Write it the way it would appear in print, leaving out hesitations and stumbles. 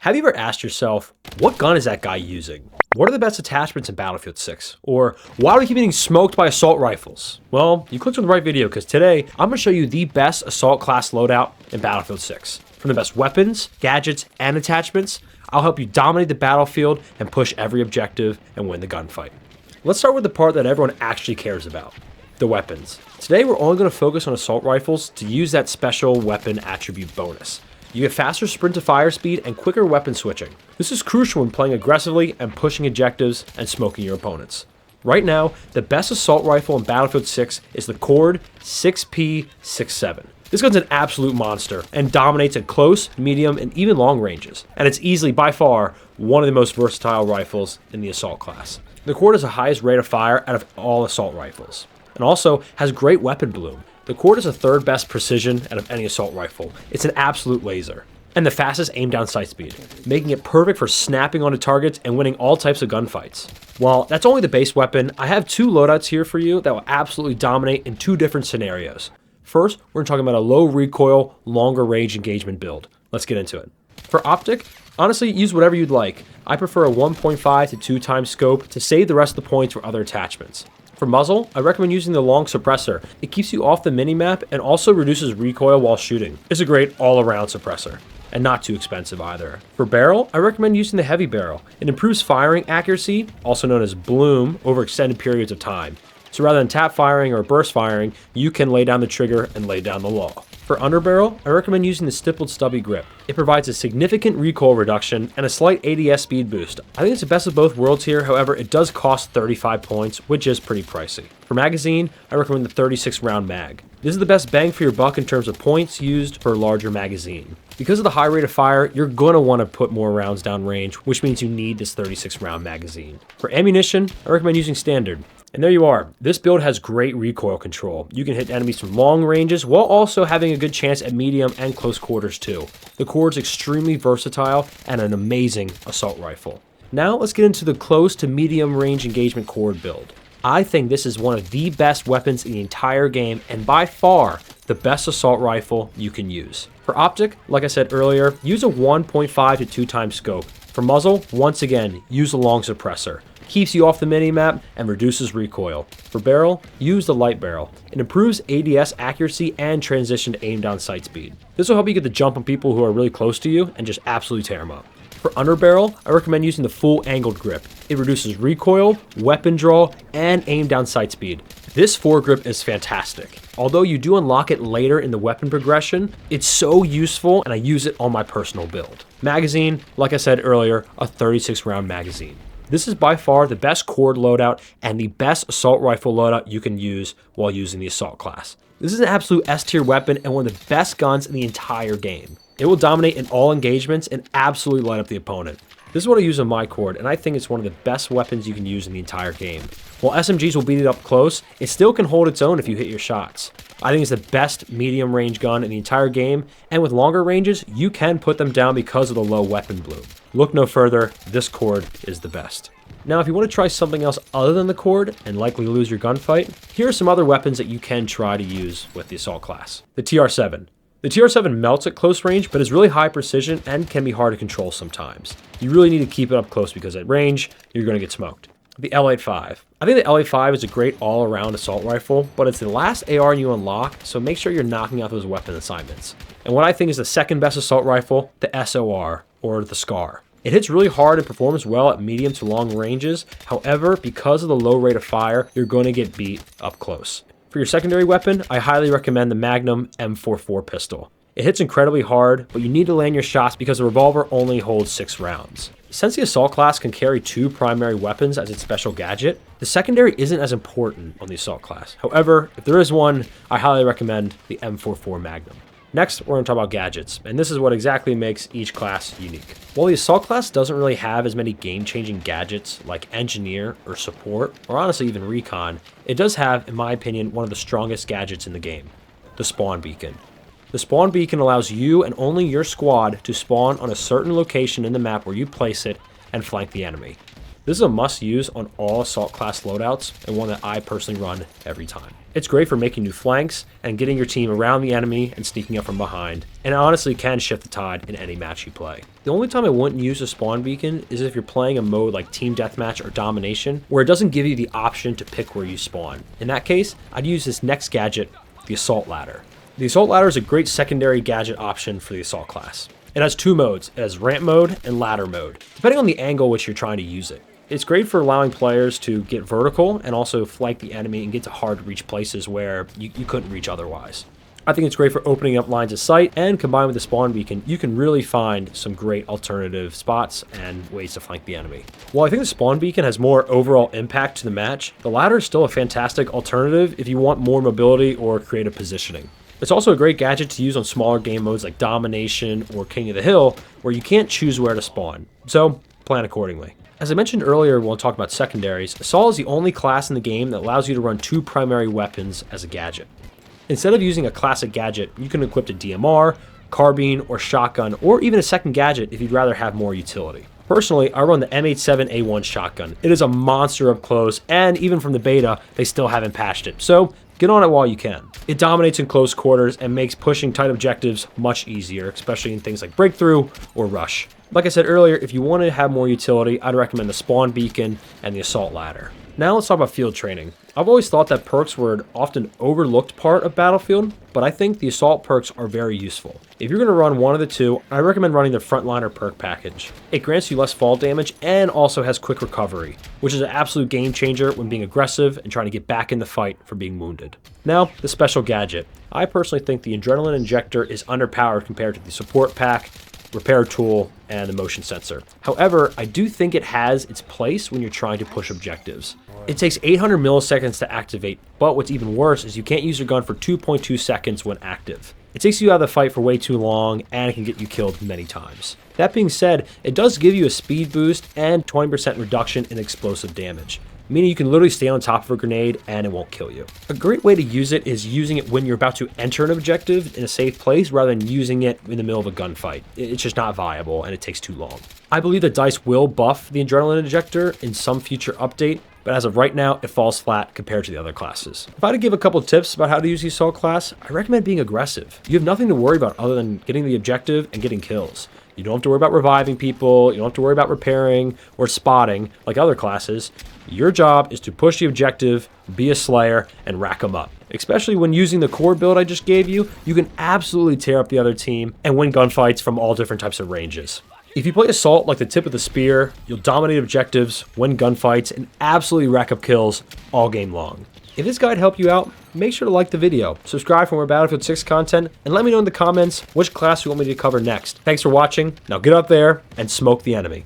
Have you ever asked yourself, what gun is that guy using? What are the best attachments in Battlefield 6? Or why do we keep getting smoked by assault rifles? Well, you clicked on the right video because today I'm going to show you the best assault class loadout in Battlefield 6. From the best weapons, gadgets, and attachments, I'll help you dominate the battlefield and push every objective and win the gunfight. Let's start with the part that everyone actually cares about, the weapons. Today we're only going to focus on assault rifles to use that special weapon attribute bonus. You get faster sprint to fire speed and quicker weapon switching. This is crucial when playing aggressively and pushing objectives and smoking your opponents. Right now, the best assault rifle in Battlefield 6 is the Cord 6P67. This gun's an absolute monster and dominates at close, medium, and even long ranges. And it's easily, by far, one of the most versatile rifles in the assault class. The Cord has the highest rate of fire out of all assault rifles, and also has great weapon bloom. The Cord is the third best precision out of any assault rifle. It's an absolute laser. And the fastest aim down sight speed, making it perfect for snapping onto targets and winning all types of gunfights. While that's only the base weapon, I have two loadouts here for you that will absolutely dominate in two different scenarios. First, we're talking about a low recoil, longer range engagement build. Let's get into it. For optic, honestly, use whatever you'd like. I prefer a 1.5 to 2 times scope to save the rest of the points for other attachments. For muzzle, I recommend using the long suppressor. It keeps you off the minimap and also reduces recoil while shooting. It's a great all-around suppressor, and not too expensive either. For barrel, I recommend using the heavy barrel. It improves firing accuracy, also known as bloom, over extended periods of time. So rather than tap firing or burst firing, you can lay down the trigger and lay down the law. For underbarrel, I recommend using the stippled stubby grip. It provides a significant recoil reduction and a slight ADS speed boost. I think it's the best of both worlds here, however, it does cost 35 points, which is pretty pricey. For magazine, I recommend the 36 round mag. This is the best bang for your buck in terms of points used for a larger magazine. Because of the high rate of fire, you're going to want to put more rounds down range, which means you need this 36 round magazine. For ammunition, I recommend using standard. And there you are. This build has great recoil control. You can hit enemies from long ranges while also having a good chance at medium and close quarters too. The Cord's extremely versatile and an amazing assault rifle. Now let's get into the close to medium range engagement Cord build. I think this is one of the best weapons in the entire game and by far the best assault rifle you can use. For optic, like I said earlier, use a 1.5 to 2 times scope. For muzzle, once again, use a long suppressor. Keeps you off the minimap and reduces recoil. For barrel, use the light barrel. It improves ADS accuracy and transition to aim down sight speed. This will help you get the jump on people who are really close to you and just absolutely tear them up. For underbarrel, I recommend using the full angled grip. It reduces recoil, weapon draw, and aim down sight speed. This foregrip is fantastic. Although you do unlock it later in the weapon progression, it's so useful and I use it on my personal build. Magazine, like I said earlier, a 36 round magazine. This is by far the best Cord loadout and the best assault rifle loadout you can use while using the assault class. This is an absolute S tier weapon and one of the best guns in the entire game. It will dominate in all engagements and absolutely light up the opponent. This is what I use on my Cord, and I think it's one of the best weapons you can use in the entire game. While SMGs will beat it up close, it still can hold its own if you hit your shots. I think it's the best medium range gun in the entire game, and with longer ranges, you can put them down because of the low weapon bloom. Look no further, this Cord is the best. Now, if you want to try something else other than the Cord and likely lose your gunfight, here are some other weapons that you can try to use with the assault class. The TR7. The TR7 melts at close range, but is really high precision and can be hard to control sometimes. You really need to keep it up close because at range, you're going to get smoked. The L85. I think the L85 is a great all-around assault rifle, but it's the last AR you unlock, so make sure you're knocking out those weapon assignments. And what I think is the second best assault rifle, the SOR, or the SCAR. It hits really hard and performs well at medium to long ranges. However, because of the low rate of fire, you're going to get beat up close. For your secondary weapon, I highly recommend the Magnum M44 pistol. It hits incredibly hard, but you need to land your shots because the revolver only holds 6 rounds. Since the assault class can carry 2 primary weapons as its special gadget, the secondary isn't as important on the assault class. However, if there is one, I highly recommend the M44 Magnum. Next, we're going to talk about gadgets, and this is what exactly makes each class unique. While the assault class doesn't really have as many game-changing gadgets like engineer or support, or honestly even recon, it does have, in my opinion, one of the strongest gadgets in the game, the spawn beacon. The spawn beacon allows you and only your squad to spawn on a certain location in the map where you place it and flank the enemy. This is a must-use on all Assault class loadouts and one that I personally run every time. It's great for making new flanks and getting your team around the enemy and sneaking up from behind, and it honestly can shift the tide in any match you play. The only time I wouldn't use a spawn beacon is if you're playing a mode like Team Deathmatch or Domination, where it doesn't give you the option to pick where you spawn. In that case, I'd use this next gadget, the Assault Ladder. The Assault Ladder is a great secondary gadget option for the Assault class. It has two modes. It has ramp mode and ladder mode, depending on the angle which you're trying to use it. It's great for allowing players to get vertical and also flank the enemy and get to hard to reach places where you couldn't reach otherwise. I think it's great for opening up lines of sight, and combined with the spawn beacon, you can really find some great alternative spots and ways to flank the enemy. While I think the spawn beacon has more overall impact to the match, the ladder is still a fantastic alternative if you want more mobility or creative positioning. It's also a great gadget to use on smaller game modes like Domination or King of the Hill, where you can't choose where to spawn, so plan accordingly. As I mentioned earlier when talking about secondaries, Assault is the only class in the game that allows you to run two primary weapons as a gadget. Instead of using a classic gadget, you can equip a DMR, carbine, or shotgun, or even a second gadget if you'd rather have more utility. Personally, I run the M87A1 shotgun. It is a monster up close, and even from the beta, they still haven't patched it, so get on it while you can. It dominates in close quarters and makes pushing tight objectives much easier, especially in things like Breakthrough or Rush. Like I said earlier, if you want to have more utility, I'd recommend the Spawn Beacon and the Assault Ladder. Now let's talk about field training. I've always thought that perks were an often overlooked part of Battlefield, but I think the Assault perks are very useful. If you're going to run one of the two, I recommend running the Frontliner perk package. It grants you less fall damage and also has quick recovery, which is an absolute game changer when being aggressive and trying to get back in the fight for being wounded. Now, the special gadget. I personally think the Adrenaline Injector is underpowered compared to the Support Pack, Repair Tool, and the Motion Sensor. However, I do think it has its place when you're trying to push objectives. It takes 800 milliseconds to activate, but what's even worse is you can't use your gun for 2.2 seconds when active. It takes you out of the fight for way too long, and it can get you killed many times. That being said, it does give you a speed boost and 20% reduction in explosive damage, meaning you can literally stay on top of a grenade and it won't kill you. A great way to use it is using it when you're about to enter an objective in a safe place rather than using it in the middle of a gunfight. It's just not viable and it takes too long. I believe that DICE will buff the Adrenaline Injector in some future update, but as of right now, it falls flat compared to the other classes. If I had to give a couple tips about how to use the Assault class, I recommend being aggressive. You have nothing to worry about other than getting the objective and getting kills. You don't have to worry about reviving people, you don't have to worry about repairing or spotting like other classes. Your job is to push the objective, be a slayer, and rack them up. Especially when using the core build I just gave you, you can absolutely tear up the other team and win gunfights from all different types of ranges. If you play Assault like the tip of the spear, you'll dominate objectives, win gunfights, and absolutely rack up kills all game long. If this guide helped you out, make sure to like the video, subscribe for more Battlefield 6 content, and let me know in the comments which class you want me to cover next. Thanks for watching. Now get up there and smoke the enemy.